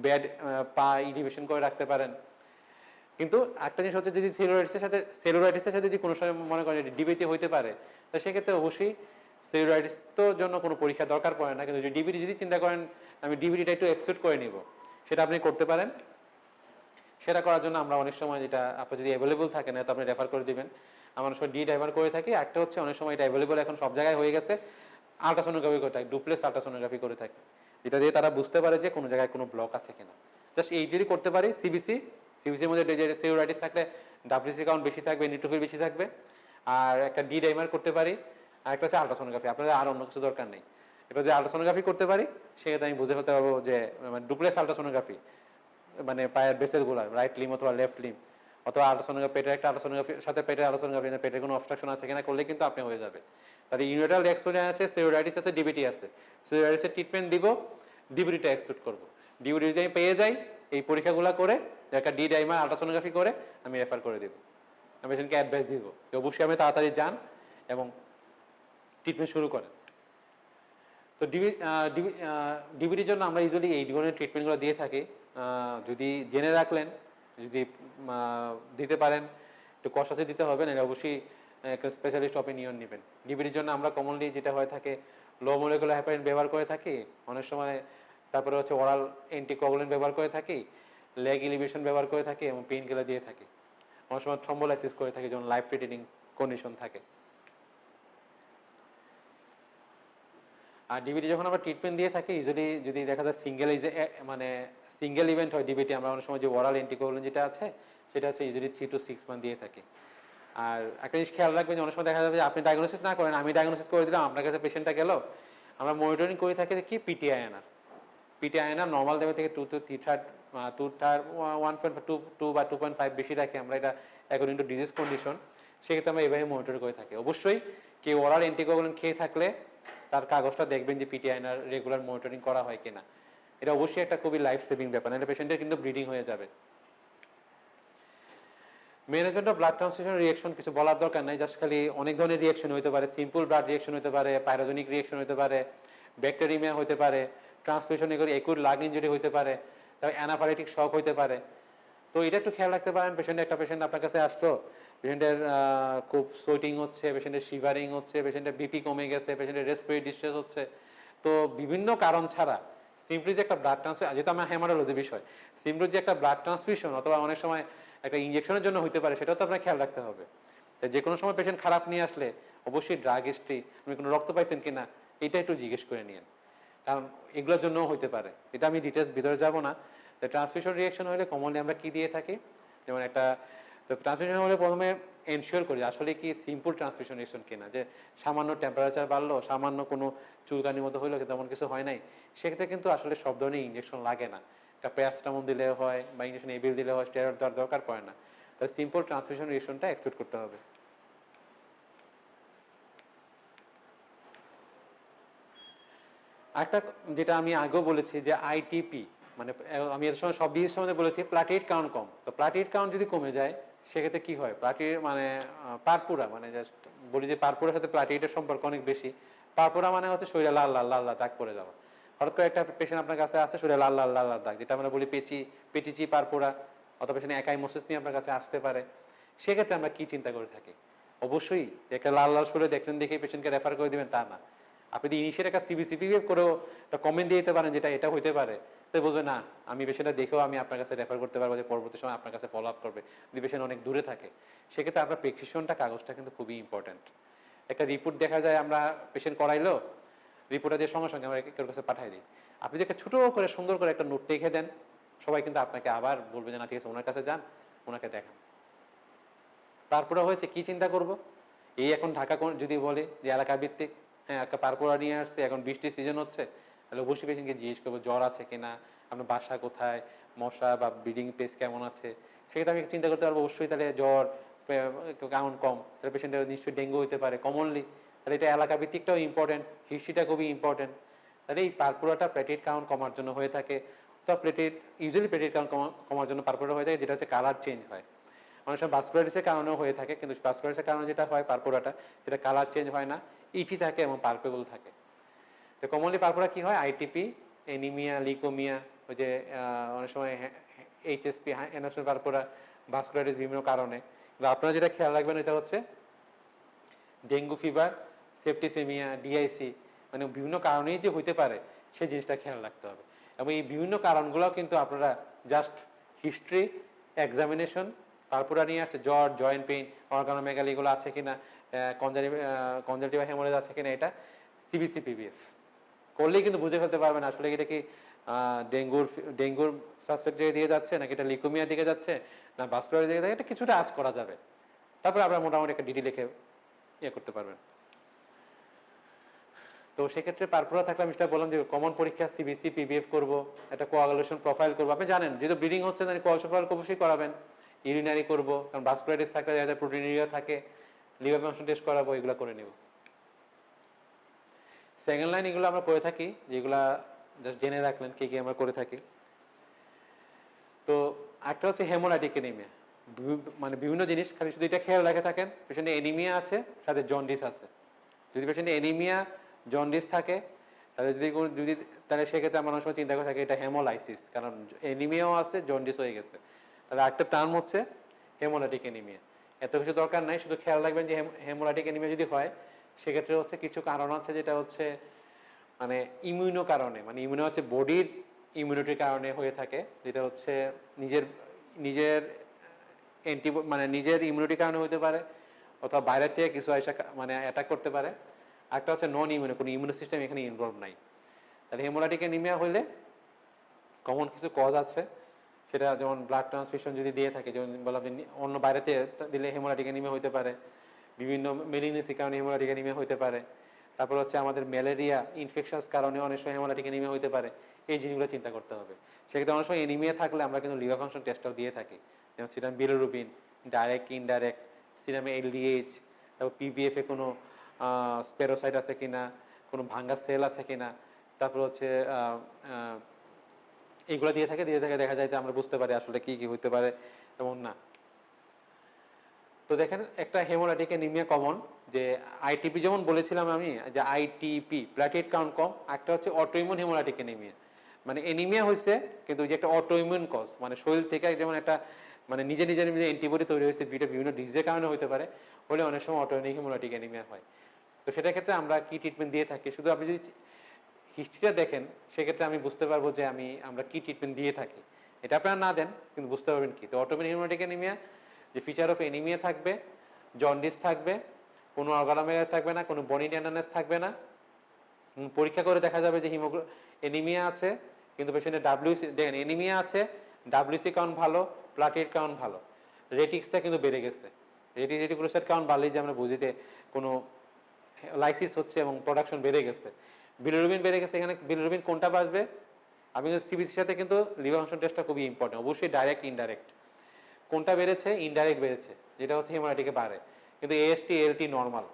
Speaker 1: বেড পা ইনহিবিশন করে রাখতে পারেন। কিন্তু একটা জিনিস হচ্ছে, যদি সেলুলাইটিসের সাথে যদি কোনো সময় মনে করেন ডিবিটি হইতে পারে, তো সেক্ষেত্রে অবশ্যই সেলুলাইটিস তো জন্য কোনো পরীক্ষা দরকার পড়ে না। কিন্তু যদি ডিবিটি যদি চিন্তা করেন আমি ডিবিটিটা একটু এক্সক্লুড করে নিব, সেটা আপনি করতে পারেন। সেটা করার জন্য আমরা অনেক সময়, যেটা আপনার যদি অ্যাভেলেবল থাকে না, তো আপনি রেফার করে দিবেন। আমরা অনেক সময় ডি ডাইভার করে থাকি। একটা হচ্ছে অনেক সময় এটা অ্যাভেলেবল এখন সব জায়গায় হয়ে গেছে, আল্ট্রাসোনোগ্রাফি করে থাকি, ডুপ্লেক্স আল্ট্রাসোনোগ্রাফি করে থাকি, যেটা দিয়ে তারা বুঝতে পারে যে কোনো জায়গায় কোনো ব্লক আছে কিনা। জাস্ট এই যদি করতে পারি, সিবিসির মধ্যে যে সেলুলাইটিস থাকলে ডাব্লিউসি কাউন্ট বেশি থাকবে, নিউট্রোফিল বেশি থাকবে, আর একটা ডি ডাইমার করতে পারি, আর একটা হচ্ছে আল্ট্রাসোনোগ্রাফি। আপনাদের আর অন্য কিছু দরকার নেই। এবার যদি আল্ট্রাসোনোগ্রাফি করতে পারি, সেক্ষেত্রে আমি বুঝে ফেলতে পারবো যে ডুপ্লেক্স আল্ট্রাসোনোগ্রাফি মানে পায়ের বেসের গোড়ায়, রাইট লিম অথবা লেফট লিম, অথবা আল্ট্রাসোনোগ্রাফি পেটের একটা আল্ট্রাসোনোগ্রাফির সাথে পেটের আল্ট্রাসোনোগ্রাফি, পেটের কোনো অবস্ট্রাকশন আছে কিনা করলে কিন্তু আপনি হয়ে যাবে। তাহলে ইউনিটাল এক্সপোজার আছে, সেলুলাইটিস আছে, ডিবিটি আছে। সেলুলাইটিসের ট্রিটমেন্ট দিব, ডিবিটিটা এক্সক্লুড করব। ডিবিটি যদি আমি পেয়ে যাই, এই পরীক্ষাগুলো করে একটা ডি ডাইমার আল্ট্রাসোনোগ্রাফি করে আমি রেফার করে দিব। আমি পেশেন্টকে অ্যাডভাইস দিব যে অবশ্যই আপনি তাড়াতাড়ি যান এবং ট্রিটমেন্ট শুরু করেন। তো ডিবিটির জন্য আমরা ইউজুয়ালি এই ধরনের ট্রিটমেন্টগুলো দিয়ে থাকি। যদি জেনে রাখলেন, যদি দিতে পারেন, একটু কষাসে দিতে হবে না, অবশ্যই একটা স্পেশালিস্ট অপিনিয়ন নেবেন। ডিবিটির জন্য আমরা কমনলি যেটা হয়ে থাকে, লো মলিকুলার হেপারিন ব্যবহার করে থাকি অনেক সময়, তারপরে হচ্ছে ওরাল অ্যান্টিকোয়াগুলেন্ট ব্যবহার করে থাকি, লেগ ইলিভেশন ব্যবহার করে থাকি এবং পেইন কিলার দিয়ে থাকি। অনেক সময় থ্রম্বোলাইসিস করে থাকি, যেমন লাইফ থ্রেটেনিং কন্ডিশন থাকে। আর ডিবিটি যখন আমরা ট্রিটমেন্ট দিয়ে থাকি, যদি দেখা যায় মানে সিঙ্গেল ইভেন্ট হয় ডিবিটি, আমরা অনেক সময় যে ওরাল অ্যান্টিকোয়াগুলেন্ট যেটা আছে, সেটা হচ্ছে ইউজুয়ালি 3 to 6 মান্থ দিয়ে থাকি। আর একটা জিনিস খেয়াল রাখবেন যে অনেক সময় দেখা যাবে যে আপনি ডায়াগনোসিস না করেন, আমি ডায়াগনোসিস করে দিলাম, আপনার কাছে পেশেন্টটা গেল, আমরা মনিটরিং করে থাকি কি পিটিআইএনআর। পিটিআইএনআর নর্মাল লেভেল থেকে 2 to 1.2 বা 2.5 বেশি রাখি আমরা, এটা অ্যাকর্ডিং টু ডিজিজ কন্ডিশন। সেক্ষেত্রে আমরা এভাবে মনিটর করে থাকি। অবশ্যই কেউ ওরাল অ্যান্টিকোয়াগুলেন্ট খেয়ে থাকলে তার কাগজটা দেখবেন যে পিটিআইএনআর রেগুলার মনিটরিং করা হয় কিনা। এটা অবশ্যই একটা খুবই লাইফ সেভিং ব্যাপার, নাহলে পেশেন্টের কিন্তু ব্লিডিং হয়ে যাবে। Management of blood transfusion reaction কিছু বলার দরকার নাই, জাস্ট খালি অনেক ধরনের রিঅ্যাকশন হতে পারে। সিম্পল ব্লাড রিঅ্যাকশন হতে পারে, পাইরোজেনিক রিঅ্যাকশন হতে পারে, ব্যাকটেরিমিয়া হতে পারে, ট্রান্সফিউশন এগুলো একুট লাং ইনজুরি হতে পারে, তারপর অ্যানাফাইলেটিক শক হতে পারে। তো এটা একটু খেয়াল রাখতে পারেন। একটা পেশেন্ট আপনার কাছে আসলো, পেশেন্টের খুব সোয়েটিং হচ্ছে, পেশেন্টের শিভারিং হচ্ছে, পেশেন্টের বিপি কমে গেছে, পেশেন্টের রেসপিরেটরি ডিস্ট্রেস হচ্ছে। তো বিভিন্ন কারণ ছাড়া সিম্পলি যে একটা ব্লাড ট্রান্সফিউশন, যেহেতু আমার হেমাটোলজি বিষয়, সিম্পলি যে একটা ব্লাড ট্রান্সফিউশন অথবা অনেক সময় একটা ইনজেকশনের জন্য হতে পারে, সেটাও তো আপনার খেয়াল রাখতে হবে। যে কোনো সময় পেশেন্ট খারাপ নিয়ে আসলে অবশ্যই ড্রাগ হিস্ট্রি, আপনি কোনো রক্ত পাইছেন কিনা, এটা একটু জিজ্ঞেস করে নিন। কারণ এগুলোর জন্য হতে পারে, এটা আমি ডিটেলস ভিতরে যাব না। তো ট্রান্সমিশন রিঅ্যাকশন হলে কমনলি আমরা কি দিয়ে থাকি, যেমন একটা, তো ট্রান্সমিশন হলে প্রথমে এনশিওর করি আসলে কি সিম্পল ট্রান্সমিশন রিঅ্যাকশন কিনা, যে সামান্য টেম্পারেচার বাড়লো, সামান্য কোনো চুলকানির মতো হইলো, তেমন কিছু হয় নাই, সেক্ষেত্রে কিন্তু আসলে সব ধরনের ইঞ্জেকশন লাগে না। একটা প্যারাসিটামল দিলে হয় বা ইঞ্জেকশন এবিল দিলে হয়, স্টেরয়েড দেওয়ার দরকার পড়ে না। তাই সিম্পল ট্রান্সমিশন রিঅ্যাকশনটা এক্সক্লুড করতে হবে। আরেকটা যেটা আমি আগেও বলেছি যে আইটিপি, মানে আমি এর সময় সব বিয়ের সময় বলেছি প্লাটিলেট কাউন্ট কম, তো প্লাটিলেট কাউন্ট যদি কমে যায় সেক্ষেত্রে কি হয়, প্লাটিলেট মানে পারপুরা, মানে জাস্ট বলি যে পারপুরার সাথে প্লাটিলেটের সম্পর্ক অনেক বেশি। পারপুরা মানে হচ্ছে শরীরে লাল লাল লাল লাল দাগ পড়ে যাওয়া। হঠাৎ করে একটা পেশেন্ট আপনার কাছে আসে শরীরে লাল লাল লাল লাল দাগ, যেটা আমরা বলি পেটিচি পারপুরা, অথবা পেশেন্ট একাইমোসিস নিয়ে আপনার কাছে আসতে পারে। সেক্ষেত্রে আমরা কি চিন্তা করে থাকি, অবশ্যই একটা লাল লাল শরীরে দেখলেন দেখে পেশেন্টকে রেফার করে দিবেন তা না। আপনি যদি ইনিশিয়াল একটা সিবিসিপি করেও একটা কমেন্ট দিয়ে দিতে পারেন যেটা এটা হইতে পারে, তো বুঝবে না আমি পেশেন্টটা দেখেও আমি আপনার কাছে রেফার করতে পারবো, যে পরবর্তী সময় আপনার কাছে ফলো আপ করবে। যদি পেশেন্ট অনেক দূরে থাকে সেক্ষেত্রে আপনার প্রেসক্রিপশনটা, কাগজটা কিন্তু খুবই ইম্পর্টেন্ট। একটা রিপোর্ট দেখা যায় আমরা পেশেন্ট করাইলো, রিপোর্টটা দিয়ে সঙ্গে সঙ্গে আমরা কেউ কাছে পাঠিয়ে দিই। আপনি যদি একটা ছোট করে সুন্দর করে একটা নোট লিখে দেন, সবাই কিন্তু আপনাকে আবার বলবে যে না ঠিক আছে ওনার কাছে যান, ওনাকে দেখান। তারপরে হয়েছে কি চিন্তা করব, এই এখন ঢাকা যদি বলে যে এলাকা ভিত্তিক, হ্যাঁ একটা পারপোরা নিয়ে আসছে, এখন বৃষ্টির সিজন হচ্ছে, তাহলে অবশ্যই পেশেন্টকে জিজ্ঞেস করবো জ্বর আছে কিনা, আপনার বাসা কোথায়, মশা বা ব্রিডিং প্লেস কেমন আছে। সেক্ষেত্রে আমি চিন্তা করতে পারবো অবশ্যই তাহলে জ্বর কেমন কম, তাহলে পেশেন্টের নিশ্চয়ই ডেঙ্গু হতে পারে কমনলি, তাহলে এটা এলাকা ভিত্তিকটাও ইম্পর্টেন্ট, হিস্ট্রিটা খুবই ইম্পর্টেন্ট। তাহলে এই পারপোরাটা প্লেটেট কাউন্ট কমার জন্য হয়ে থাকে, তো ইউজুয়ালি প্লেটেট কাউন্ট কমার জন্য পারপোরা হয়ে থাকে, যেটা হচ্ছে কালার চেঞ্জ হয়। অনেক সময় ভাস্কুলারিটিসের কারণেও হয়ে থাকে, কিন্তু ভাস্কুলারিটিসের কারণে যেটা হয় পারপোরাটা, যেটা কালার চেঞ্জ হয় না, ইচি থাকে এবং পালপেবল থাকে। তো কমনলি পারপোরা কি হয়, আইটিপি, এনিমিয়া, লিকোমিয়া, ওই যে অনেক সময় এইচএসপি, এনোসিন পারপোরা, ভাস্কুলারিটিস বিভিন্ন কারণে। কিন্তু আপনারা যেটা খেয়াল রাখবেন এটা হচ্ছে ডেঙ্গু ফিভার, সেপ্টিসেমিয়া, ডিআইসি, মানে বিভিন্ন কারণেই যে হইতে পারে সেই জিনিসটা খেয়াল রাখতে হবে। এবং এই বিভিন্ন কারণগুলোও কিন্তু আপনারা জাস্ট হিস্ট্রি, এক্সামিনেশন, তারপরে নিয়ে আসছে জ্বর, জয়েন্ট পেইন, অর্গানোমেগালি এগুলো আছে কিনা, কনজারটিভ হেমোরেজ আছে কিনা, এটা সিবিসি পিবিএফ করলেই কিন্তু বুঝে ফেলতে পারবেন আসলে এটা কি ডেঙ্গুর সাসপেক্ট দিয়ে যাচ্ছে, নাকি এটা লিকোমিয়ার দিকে যাচ্ছে, না ভাস্কুলার দিকে যাচ্ছে, এটা কিছুটা আজ করা যাবে। তারপরে আপনারা মোটামুটি একটা ডিডি লিখে ইয়ে করতে পারবেন। তো সেক্ষেত্রে পারপোরা থাকলে আমি সেটা বললাম যে কমন পরীক্ষা সিবিসি পিবিএফ করবো, একটা কোয়াগুলেশন প্রোফাইল করবো। আপনি জানেন যেহেতু ব্লিডিং হচ্ছে না, কোয়াগুলেশন প্রোফাইল অবশ্যই করাবেন। ইউরিনারি করবো, কারণ ভাস্কুলারিটিস থাকলে দেখা যায় প্রোটিনিউরিয়া থাকে, লিভার ফাংশন টেস্ট করাবো, এগুলো করে নেব। সেকেন্ড লাইন এগুলো আমরা করে থাকি, যেগুলা জাস্ট জেনে রাখলেন কি কি আমরা করে থাকি। তো একটা হচ্ছে হেমোলাইটিক এনিমিয়া, মানে বিভিন্ন জিনিস, খালি শুধু এটা খেয়াল রেখে থাকেন পেশেন্টে এনিমিয়া আছে, সাথে জন্ডিস আছে। যদি পেশেন্টে এনিমিয়া, জন্ডিস থাকে, তাহলে যদি তাহলে সেক্ষেত্রে আমরা অনেক সময় চিন্তা করে থাকি এটা হেমোলাইসিস, কারণ এনিমিয়াও আছে, জন্ডিস হয়ে গেছে। তাহলে একটা টার্ম হচ্ছে হেমোলাইটিক এনিমিয়া। এত কিছু দরকার নাই, শুধু খেয়াল রাখবেন যে হেমোলাইটিক এনিমিয়া যদি হয় সেক্ষেত্রে হচ্ছে কিছু কারণ আছে, যেটা হচ্ছে মানে ইমিউনো কারণে, মানে ইমিউনো হচ্ছে বডির ইমিউনিটির কারণে হয়ে থাকে, যেটা হচ্ছে নিজের নিজের মানে নিজের ইমিউনিটির কারণে হতে পারে, অথবা বাইরের থেকে কিছু এসে মানে অ্যাটাক করতে পারে। একটা হচ্ছে নন ইমিউনো, কোনো ইমিউনো সিস্টেম এখানে ইনভলভ নাই। তাহলে হেমোলাইটিক অ্যানিমিয়া হইলে কমন কিছু কজ আছে, সেটা যেমন ব্লাড ট্রান্সফিউশন যদি দিয়ে থাকে, যেমন বললাম অন্য বাইরেতে দিলে হেমোলাইটিক অ্যানিমিয়া হতে পারে, বিভিন্ন মেলিগনেসির কারণে হেমোলাইটিক অ্যানিমিয়া হতে পারে, তারপর হচ্ছে আমাদের ম্যালেরিয়া ইনফেকশনস কারণে অনেক সময় হেমোলাইটিক অ্যানিমিয়া হতে পারে। এই জিনিসগুলো চিন্তা করতে হবে। সেক্ষেত্রে অনেক সময় অ্যানিমিয়া থাকলে আমরা কিন্তু লিভার ফাংশন টেস্টটাও দিয়ে থাকি, যেমন সিরাম বিলিরুবিন, ডাইরেক্ট ইনডাইরেক্ট, সিরামে এলডিএইচ, তারপর পিবিএফ এ কোনো স্পেরোসাইট আছে কিনা, কোনো ভাঙ্গা সেল আছে কিনা, তারপর হচ্ছে এইগুলো দিয়ে থাকে দেখা যায় যে আমরা বুঝতে পারি আসলে কি কি হতে পারে এমন না। তো দেখেন একটা হেমোলাইটিক অ্যানিমিয়া কমন, যে আইটিপি যেমন বলেছিলাম আমি, যে আইটিপি প্ল্যাটেলেট কাউন্ট কম, একটা হচ্ছে অটোইমিউন হেমোলাইটিক অ্যানিমিয়া, মানে অ্যানিমিয়া হয়েছে কিন্তু যে একটা অটোইমিউন কজ, মানে শরীর থেকে যেমন একটা মানে নিজে নিজে অ্যান্টিবডি তৈরি হয়েছে, বিভিন্ন ডিজিজের কারণে হতে পারে, হলে অনেক সময় অটোইমিউন হেমোলাইটিক অ্যানিমিয়া হয়। তো সেটার ক্ষেত্রে আমরা কি ট্রিটমেন্ট দিয়ে থাকি, শুধু আপনি যদি হিস্ট্রিটা দেখেন সেক্ষেত্রে আমি বুঝতে পারবো যে আমরা কি ট্রিটমেন্ট দিয়ে থাকি। এটা আপনারা না দেন কিন্তু বুঝতে পারবেন কি। তো অটোইমিউন হেমোলাইটিক অ্যানিমিয়া যে ফিচার অফ এনিমিয়া থাকবে, জন্ডিস থাকবে, কোনো অর্গানোমেগালি থাকবে না, কোনো বনি টেন্ডারনেস থাকবে না, পরীক্ষা করে দেখা যাবে যে এনিমিয়া আছে, কিন্তু পেশেন্টের ডাব্লিউসি দেখেন এনিমিয়া আছে, ডাব্লিউসি কাউন্ট ভালো, প্লাটির কাউন্ট ভালো, রেটিক্সটা কিন্তু বেড়ে গেছে। রেটিকুলোসাইট কাউন্ট বাড়লেই যে আমরা বুঝিতে কোনো লাইসিস হচ্ছে এবং প্রোডাকশন বেড়ে গেছে। বিলিরুবিন বেড়ে গেছে, এখানে বিলিরুবিন কোনটা বাড়বে? আমি সিবিসির সাথে কিন্তু লিভার ফাংশন টেস্টটা খুবই ইম্পর্টেন্ট, অবশ্যই ডাইরেক্ট ইনডাইরেক্ট। কোনটা বেড়েছে? ইনডাইরেক্ট বেড়েছে, যেটা হচ্ছে হেমোলাইটিকে বাড়ে, কিন্তু এএসটি এলটি নর্মাল।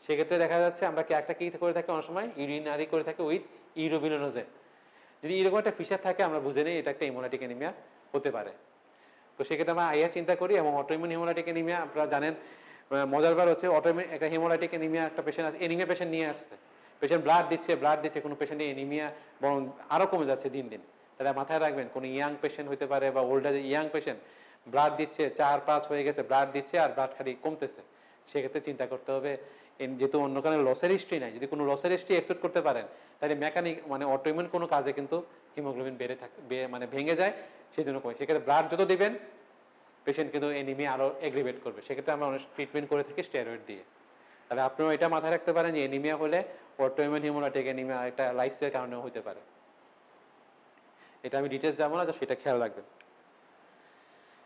Speaker 1: সেক্ষেত্রে দেখা যাচ্ছে আমরা কি একটা কি করে থাকি অনেক সময় ইউরিনারি করে থাকি উইথ ইউরোবিলিনোজেন। যদি এরকম একটা ফিচার থাকে আমরা বুঝে নিই এটা একটা হেমোলাইটিক অ্যানিমিয়া হতে পারে। তো সেক্ষেত্রে আমরা আইয়া চিন্তা করি। এবং অটোইমিউন হেমোলাইটিক অ্যানিমিয়া আপনারা জানেন, মজার ব্যাপার হচ্ছে অটোইমিউন একটা হেমোলাইটিক অ্যানিমিয়া একটা পেশেন্ট আছে, অ্যানিমিয়া পেশেন্ট নিয়ে আসছে, পেশেন্ট ব্লাড দিচ্ছে, কোনো পেশেন্টের অ্যানিমিয়া বরং আরও কমে যাচ্ছে দিন দিন। তাহলে মাথায় রাখবেন কোনো ইয়াং পেশেন্ট হতে পারে বা old age young patient blood দিচ্ছে 4-5 হয়ে গেছে, ব্লাড দিচ্ছে আর ব্লাড খালি কমতেছে, সেক্ষেত্রে চিন্তা করতে হবে যেহেতু অন্য কারণে লসের হিস্ট্রি নাই, যদি কোনো লসের হিস্ট্রি এক্সপেক্ট করতে পারেন তাহলে মেকানিক মানে অটোইমিউন কোনো কাজে কিন্তু হিমোগ্লোবিন বেড়ে থাকে, মানে ভেঙে যায়, সেই জন্য কমে। সেক্ষেত্রে ব্লাড যত দিবেন পেশেন্ট কিন্তু এনিমিয়া আরও এগ্রিভেট করবে, সেক্ষেত্রে আমরা অনেক ট্রিটমেন্ট করে থাকি স্টেরয়েড দিয়ে। তাহলে আপনারা এটা মাথায় রাখতে পারেন যে এনিমিয়া হলে অটোইমিউন হেমোলাইটিক অ্যানিমিয়া একটা লাইসিসের কারণেও হতে পারে। এটা আমি ডিটেলস যাবো না, সেটা খেয়াল রাখবেন।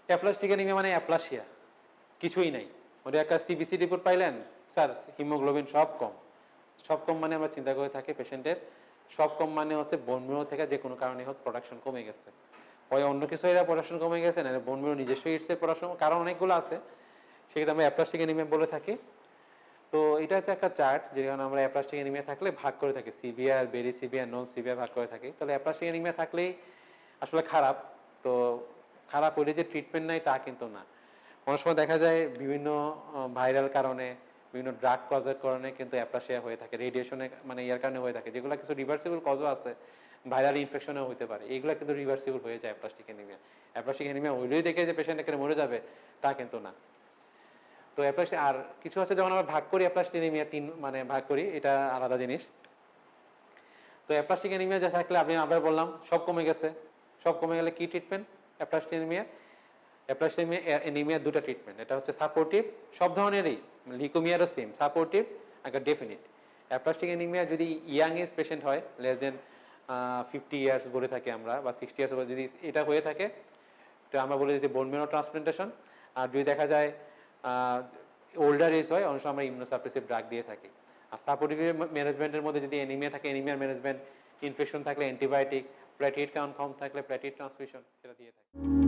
Speaker 1: অ্যাপ্লাস্টিক অ্যানিমিয়া মানে অ্যাপ্লাসিয়া, কিছুই নাই। ওটা একটা সিবিসি রিপোর্ট পাইলেন, স্যার হিমোগ্লোবিন সব কম মানে আমরা চিন্তা করে থাকি পেশেন্টের সব কম মানে হচ্ছে বোন মিরো থেকে যে কোনো কারণে হোক প্রোডাকশন কমে গেছে, হয় অন্য কিছু এরা প্রোডাকশন কমে গেছে, না বোন মিরো নিজস্ব ইটসের প্রোডাকশন, কারণ অনেকগুলো আছে, সেক্ষেত্রে আমরা অ্যাপ্লাস্টিক অ্যানিমিয়া বলে থাকি। তো এটা হচ্ছে একটা চার্ট, যেখানে আমরা অ্যাপ্লাস্টিক অ্যানিমিয়া থাকলে ভাগ করে থাকি সিভিয়ার, ভেরি সিভিয়ার, নন সিভিয়ার ভাগ করে থাকি। তাহলে অ্যাপ্লাস্টিক অ্যানিমিয়া থাকলেই আসলে খারাপ। তো খারাপ হলে যে ট্রিটমেন্ট নাই তা কিন্তু না। অনেক সময় দেখা যায় বিভিন্ন ভাইরাল কারণে, বিভিন্ন ড্রাগ কজের কারণে কিন্তু অ্যাপ্লাসিয়া হয়ে থাকে, রেডিয়েশনের মানে ইয়ার কারণে হয়ে থাকে, যেগুলো কিছু রিভার্সিবল কজও আছে, ভাইরাল ইনফেকশনেও হতে পারে, এইগুলো কিন্তু রিভার্সিবল হয়ে যায় অ্যাপ্লাস্টিক অ্যানিমিয়া। অ্যাপ্লাস্টিক অ্যানিমিয়া হইলেই দেখে যে পেশেন্ট এখানে মরে যাবে তা কিন্তু না। তো অ্যাপ্লাস্টিক আর কিছু আছে যখন আমরা ভাগ করি অ্যাপ্লাস্টিক অ্যানিমিয়া মানে ভাগ করি, এটা আলাদা জিনিস। তো অ্যাপ্লাস্টিক অ্যানিমিয়া যা থাকলে আপনি আবার বললাম সব কমে গেছে, সব কমে গেলে কি ট্রিটমেন্ট? অ্যাপ্লাস্টিক অ্যানিমিয়া অ্যানিমিয়ার দুটো ট্রিটমেন্ট, এটা হচ্ছে সাপোর্টিভ, সব ধরনেরই, লিউকেমিয়ারও সেম, সাপোর্টিভ একটা ডেফিনিট। অ্যাপ্লাস্টিক অ্যানিমিয়া যদি ইয়াং এজ পেশেন্ট হয়, লেস দেন 50 ইয়ার্স বলে থাকি আমরা, বা 60 ইয়ার্স যদি এটা হয়ে থাকে, তো আমরা বলে দিতে বোন মেরো ট্রান্সপ্লান্টেশন। আর যদি দেখা যায় ওল্ডার এজ হয়, অনেক সময় আমরা ইমিউনোসাপ্রেসিভ ড্রাগ দিয়ে থাকি। আর সাপোর্টিভ ম্যানেজমেন্টের মধ্যে যদি অ্যানিমিয়া থাকে অ্যানিমিয়ার ম্যানেজমেন্ট, ইনফেকশন থাকলে অ্যান্টিবায়োটিক, প্লেটলেট কাউন্ট কম থাকলে প্লেটলেট ট্রান্সফিউশন সেটা দিয়ে থাকে।